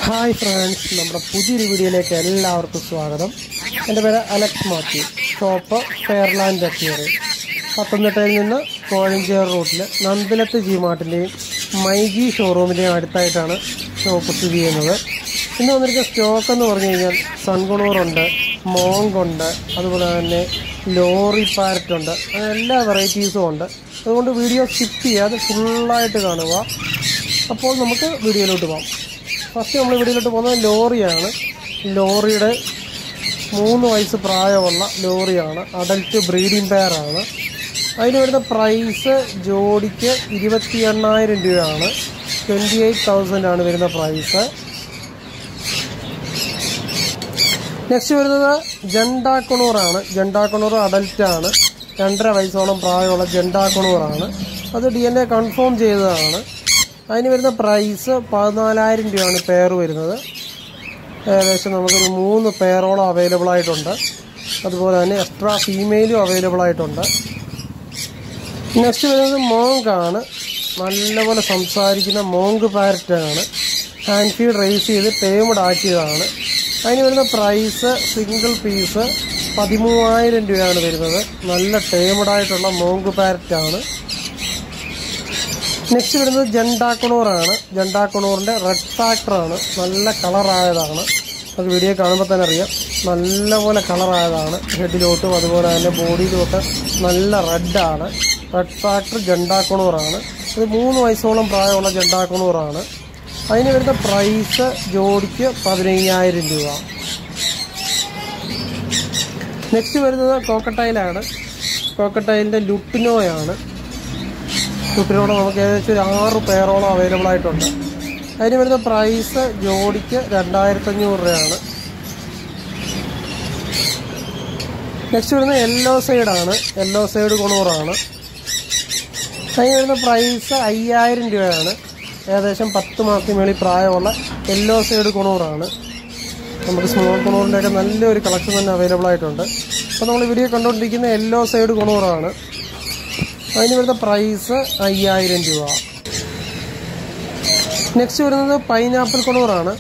Hi friends, നമ്മുടെ പുതിയൊരു വീഡിയോയിലേക്ക് എല്ലാവർക്കും സ്വാഗതം. എൻ്റെ പേര് അലക്സ് മാത്യു. ഷോപ്പ് ഫെയർലാൻഡ് അക്യൂറി. പത്തനംതിട്ടയിൽ നിന്ന് കോഴഞ്ചേർ റൂട്ടിൽ നന്ദലത്ത് ജി മാർട്ടിൻ്റെയും മൈജി ഷോറൂമിൻ്റെയും അടുത്തായിട്ടാണ് ഷോപ്പ് സ്ഥിതി ചെയ്യുന്നത്. ഇന്ന് വന്നിരിക്കുന്ന സ്റ്റോക്ക് എന്ന് പറഞ്ഞു കഴിഞ്ഞാൽ സൺകുണൂറുണ്ട്, മോങ്കുണ്ട്, അതുപോലെ തന്നെ ലോറി പാരറ്റുണ്ട്, അങ്ങനെ എല്ലാ വെറൈറ്റീസും ഉണ്ട്. അതുകൊണ്ട് വീഡിയോ സ്കിപ്പ് ചെയ്യാതെ ഫുള്ളായിട്ട് കാണുക. അപ്പോൾ നമുക്ക് വീഡിയോയിലോട്ട് പോകാം. ഫസ്റ്റ് നമ്മൾ വീഡിയോയിലോട്ട് പോകുന്നത് ലോറിയാണ്. ലോറിയുടെ 3 വയസ്സ് പ്രായമുള്ള ലോറിയാണ്. Adult breeding പെയറാണ്. അതിന് വരുന്ന പ്രൈസ് ജോഡിക്ക് 28,000 രൂപയാണ്. 28,000 ആണ് വരുന്ന പ്രൈസ്. നെക്സ്റ്റ് വരുന്നത് ജണ്ടാക്കുണൂറാണ്. ജണ്ടാക്കുണൂർ അഡൽറ്റാണ്. 2.5 വയസ്സോളം പ്രായമുള്ള ജണ്ടാക്കുണൂറാണ്. അത് DNA കൺഫേം ചെയ്തതാണ്. അതിന് വരുന്ന പ്രൈസ് 14,000 രൂപയാണ് പെയർ വരുന്നത്. ഏകദേശം നമുക്കൊരു 3 പെയറോളം അവൈലബിൾ ആയിട്ടുണ്ട്. അതുപോലെ തന്നെ എക്സ്ട്രാ ഫീമെയിലും അവൈലബിൾ ആയിട്ടുണ്ട്. നെക്സ്റ്റ് വരുന്നത് മോങ്കാണ്. നല്ലപോലെ സംസാരിക്കുന്ന മോങ്ക് പാരറ്റാണ്. ഹാൻഡ് ഫീഡ് റേസ് ചെയ്ത് ടേമഡ് ആക്കിയതാണ്. അതിന് വരുന്ന പ്രൈസ് സിംഗിൾ പീസ് 13,000 രൂപയാണ് വരുന്നത്. നല്ല ടേമഡായിട്ടുള്ള മോങ്ക് പാരറ്റാണ്. നെക്സ്റ്റ് വരുന്നത് ജണ്ടാക്കുണൂറാണ്. ജണ്ടാക്കുണൂറിൻ്റെ റെഡ് ഫാക്ടറാണ്. നല്ല കളറായതാണ്. അത് വീഡിയോ കാണുമ്പോൾ തന്നെ അറിയാം. നല്ലപോലെ കളറായതാണ്. ഹെഡിലോട്ടും അതുപോലെ തന്നെ ബോഡിയിലുമൊക്കെ നല്ല റെഡാണ്. റെഡ് ഫാക്ടർ ജണ്ടാക്കുണൂറാണ്. ഇത് 3 വയസ്സോളം പ്രായമുള്ള ജണ്ടാക്കുണൂറാണ്. അതിന് വരുന്ന പ്രൈസ് ജോഡിക്ക് 15,000 രൂപ. നെക്സ്റ്റ് വരുന്നത് കോക്കട്ടൈലാണ്. കോക്കട്ടൈലിൻ്റെ ലുട്ടിനോയാണ്. ലുട്ടിനോട് നമുക്ക് ഏകദേശം ഒരു 6 പെയറോളം അവൈലബിൾ ആയിട്ടുണ്ട്. അതിന് വരുന്ന പ്രൈസ് ജോഡിക്ക് 2,500 രൂപയാണ്. നെക്സ്റ്റ് വരുന്നത് യെല്ലോ സൈഡാണ്. യെല്ലോ സൈഡ് കുണൂറാണ്. അതിന് വരുന്ന പ്രൈസ് 5,000 രൂപയാണ്. ഏകദേശം 10 മാസത്തിന് മേളിൽ പ്രായമുള്ള യെല്ലോ സൈഡ് കുണൂറാണ്. നമുക്ക് സ്മോൾ കുണൂറിൻ്റെയൊക്കെ നല്ലൊരു കളക്ഷൻ തന്നെ അവൈലബിൾ ആയിട്ടുണ്ട്. അപ്പോൾ നമ്മൾ വീഡിയോ കണ്ടുകൊണ്ടിരിക്കുന്ന യെല്ലോ സൈഡ് കുണൂറാണ്. അതിന് വരുന്ന പ്രൈസ് 5,000 രൂപ. നെക്സ്റ്റ് വരുന്നത് പൈനാപ്പിൾ കുണൂറാണ്.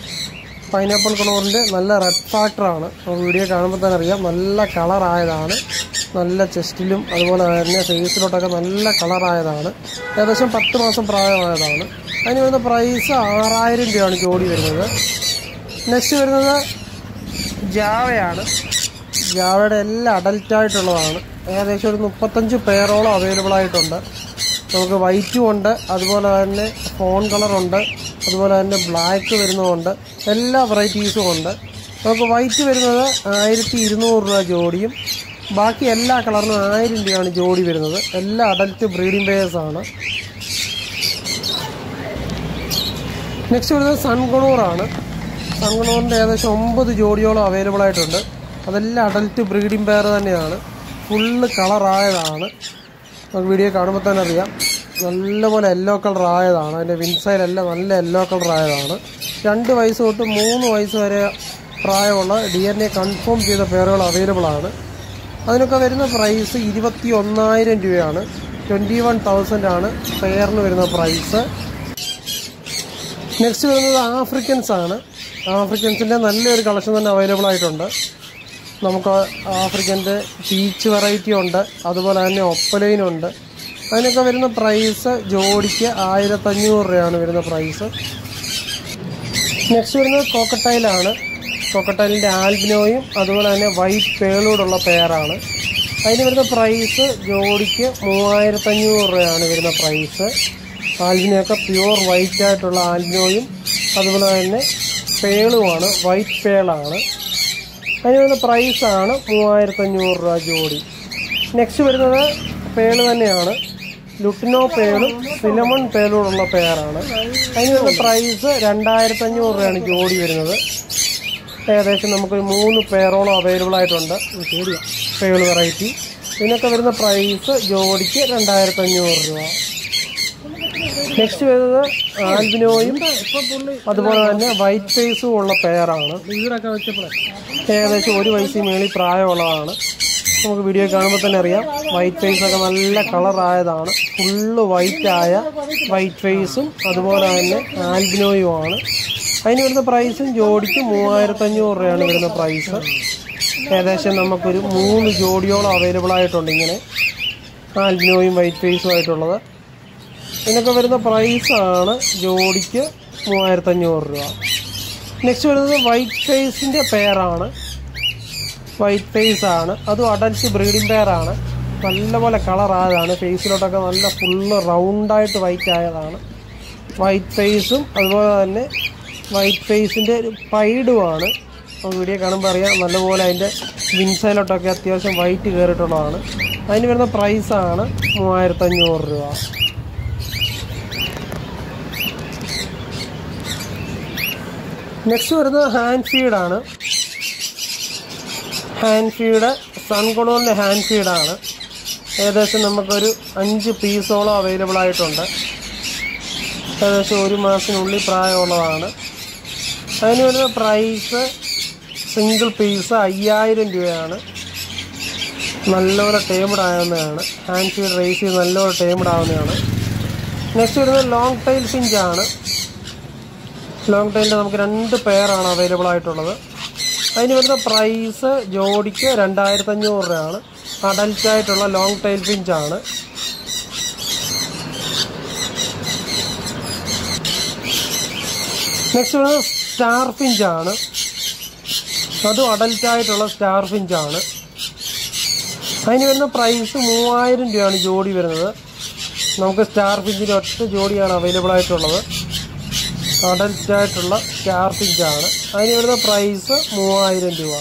പൈനാപ്പിൾ കുണൂറിൻ്റെ നല്ല റെഡ് ഫാക്ടറാണ്. നമുക്ക് വീഡിയോ കാണുമ്പോൾ തന്നെ അറിയാം. നല്ല കളറായതാണ്. നല്ല ചെസ്റ്റിലും അതുപോലെ തന്നെ ഫേസിലോട്ടൊക്കെ നല്ല കളറായതാണ്. ഏകദേശം 10 മാസം പ്രായമായതാണ്. അതിന് വരുന്ന പ്രൈസ് 6,000 രൂപയാണ് ജോഡി വരുന്നത്. നെക്സ്റ്റ് വരുന്നത് ജാവയാണ്. ജാവയുടെ എല്ലാം അഡൽറ്റായിട്ടുള്ളതാണ്. ഏകദേശം ഒരു 35 പെയറോളം അവൈലബിൾ ആയിട്ടുണ്ട്. നമുക്ക് വൈറ്റും ഉണ്ട്, അതുപോലെ തന്നെ ഫോൺ കളറുണ്ട്, അതുപോലെ തന്നെ ബ്ലാക്ക് വരുന്നതുണ്ട്. എല്ലാ വെറൈറ്റീസും ഉണ്ട്. നമുക്ക് വൈറ്റ് വരുന്നത് 1,200 രൂപ ജോഡിയും, ബാക്കി എല്ലാ കളറിനും 1,000 രൂപയാണ് ജോഡി വരുന്നത്. എല്ലാ അഡൽറ്റ് ബ്രീഡിംഗ് പെയേഴ്സാണ്. നെക്സ്റ്റ് വരുന്നത് സൺകുണൂറാണ്. സൺകുണൂറിൻ്റെ ഏകദേശം 9 ജോഡിയോളം അവൈലബിൾ ആയിട്ടുണ്ട്. അതെല്ലാം അഡൽറ്റ് ബ്രീഡിംഗ് പെയർ തന്നെയാണ്. ഫുള്ള് കളറായതാണ്. നമുക്ക് വീഡിയോ കാണുമ്പോൾ തന്നെ അറിയാം. നല്ലപോലെ യെല്ലോ കളർ ആയതാണ്. അതിൻ്റെ വിൻസൈലെല്ലാം നല്ല യെല്ലോ കളർ ആയതാണ്. 2 വയസ്സ് തൊട്ട് 3 വയസ്സ് വരെ പ്രായമുള്ള DNA കൺഫേം ചെയ്ത പെയറുകൾ അവൈലബിൾ ആണ്. അതിനൊക്കെ വരുന്ന പ്രൈസ് 21,000 രൂപയാണ്. 21,000 ആണ് പെയറിന് വരുന്ന പ്രൈസ്. നെക്സ്റ്റ് വരുന്നത് ആഫ്രിക്കൻസ് ആണ്. ആഫ്രിക്കൻസിൻ്റെ നല്ലൊരു കളക്ഷൻ തന്നെ അവൈലബിൾ ആയിട്ടുണ്ട്. നമുക്ക് ആഫ്രിക്കൻ്റെ പീച്ച് വെറൈറ്റി ഉണ്ട്, അതുപോലെ തന്നെ ഒപ്പലൈനുണ്ട്. അതിനൊക്കെ വരുന്ന പ്രൈസ് ജോഡിക്ക് 1,500 രൂപയാണ് വരുന്ന പ്രൈസ്. നെക്സ്റ്റ് വരുന്നത് കോക്കട്ടൈലാണ്. കോക്കട്ടൈലിൻ്റെ ആൽബിനോയും അതുപോലെ തന്നെ വൈറ്റ് പേളോടുള്ള പെയറാണ്. അതിന് വരുന്ന പ്രൈസ് ജോഡിക്ക് 3,500 രൂപയാണ് വരുന്ന പ്രൈസ്. ആൽബിനൊക്കെ പ്യുവർ വൈറ്റ് ആയിട്ടുള്ള ആൽബിനോയും അതുപോലെ തന്നെ പേളുമാണ്. വൈറ്റ് പേളാണ്. അതിന് വരുന്ന പ്രൈസാണ് 3,500 രൂപ ജോഡി. നെക്സ്റ്റ് വരുന്നത് പേള് തന്നെയാണ്. ലുട്ടിനോ പേളും സിനമൺ പേളോടുള്ള പെയറാണ്. അതിന് വരുന്ന പ്രൈസ് 2,500 രൂപയാണ് ജോഡി വരുന്നത്. ഏകദേശം നമുക്കൊരു 3 പെയറോളം അവൈലബിൾ ആയിട്ടുണ്ട് പേള് വെറൈറ്റി. ഇതിനൊക്കെ വരുന്ന പ്രൈസ് ജോഡിക്ക് 2,500 രൂപ. നെക്സ്റ്റ് വരുന്നത് ആൽബിനോയും അതുപോലെ തന്നെ വൈറ്റ് ഫേസും ഉള്ള പെയറാണ്. ഏകദേശം 1 വയസ്സിന് മേളിൽ പ്രായമുള്ളതാണ്. നമുക്ക് വീഡിയോ കാണുമ്പോൾ തന്നെ അറിയാം. വൈറ്റ് ഫേസൊക്കെ നല്ല കളറായതാണ്. ഫുള്ള് വൈറ്റായ വൈറ്റ് ഫേസും അതുപോലെ തന്നെ ആൽബിനോയുമാണ്. അതിന് വരുന്ന പ്രൈസും ജോഡിക്ക് 3500 രൂപയാണ് വരുന്ന പ്രൈസ്. ഏകദേശം നമുക്കൊരു 3 ജോഡിയോളം അവൈലബിൾ ആയിട്ടുണ്ട് ഇങ്ങനെ ആൽബിനോയും വൈറ്റ് ഫേസും ആയിട്ടുള്ളത്. ഇതിനൊക്കെ വരുന്ന പ്രൈസാണ് ജോഡിക്ക് 3500 രൂപ. നെക്സ്റ്റ് വരുന്നത് വൈറ്റ് ഫേസിൻ്റെ പെയറാണ്. വൈറ്റ് ഫേസ് ആണ്, അതും അഡൽറ്റ് ബ്രീഡിംഗ് പെയറാണ്. നല്ലപോലെ കളറായതാണ്, ഫേസിലോട്ടൊക്കെ നല്ല ഫുള്ള് റൗണ്ടായിട്ട് വൈറ്റ് ആയതാണ്. വൈറ്റ് ഫേസും അതുപോലെ തന്നെ വൈറ്റ് ഫേസിൻ്റെ ഒരു പൈഡുമാണ്. വീഡിയോ കാണുമ്പോൾ അറിയാം നല്ലപോലെ അതിൻ്റെ വിൻസൈലോട്ടൊക്കെ അത്യാവശ്യം വൈറ്റ് കയറിയിട്ടുള്ളതാണ്. അതിന് വരുന്ന പ്രൈസാണ് 3500 രൂപ. നെക്സ്റ്റ് വരുന്നത് ഹാൻഡ് ഫീഡാണ്. ഹാൻഡ് ഫീഡ് സൺകൊളോണിൻ്റെ ഹാൻഡ് ഫീഡാണ്. ഏകദേശം നമുക്കൊരു 5 പീസോളം അവൈലബിൾ ആയിട്ടുണ്ട്. ഏകദേശം 1 മാസത്തിനുള്ളിൽ പ്രായമുള്ളതാണ്. അതിന് വരുന്ന പ്രൈസ് സിംഗിൾ പീസ് 5000 രൂപയാണ്. നല്ലപോലെ ടേംഡ് ആവുന്നതാണ്. ഹാൻഡ് ഫീഡ് റേസ് ചെയ്ത് നല്ലപോലെ ടേംഡ് ആവുന്നതാണ്. നെക്സ്റ്റ് വരുന്നത് ലോങ് ടൈൽ ഫിഞ്ചാണ്. ലോങ് ടൈലിൻ്റെ നമുക്ക് 2 പെയറാണ് അവൈലബിൾ ആയിട്ടുള്ളത്. അതിന് വരുന്ന പ്രൈസ് ജോഡിക്ക് 2500 രൂപയാണ്. അഡൽറ്റായിട്ടുള്ള ലോങ് ടൈൽ ഫിഞ്ചാണ്. നെക്സ്റ്റ് വരുന്നത് സ്റ്റാർ ഫിഞ്ചാണ്. അതും അഡൽറ്റായിട്ടുള്ള സ്റ്റാർ ഫിഞ്ചാണ്. അതിന് വരുന്ന പ്രൈസ് 3000 രൂപയാണ് ജോഡി വരുന്നത്. നമുക്ക് സ്റ്റാർ ഫിഞ്ചിൻ്റെ ഒറ്റ ജോഡിയാണ് അവൈലബിൾ ആയിട്ടുള്ളത്. അഡൽറ്റായിട്ടുള്ള സ്റ്റാർ ഫിഞ്ചാണ്. അതിന് വരുന്ന പ്രൈസ് 3000 രൂപ.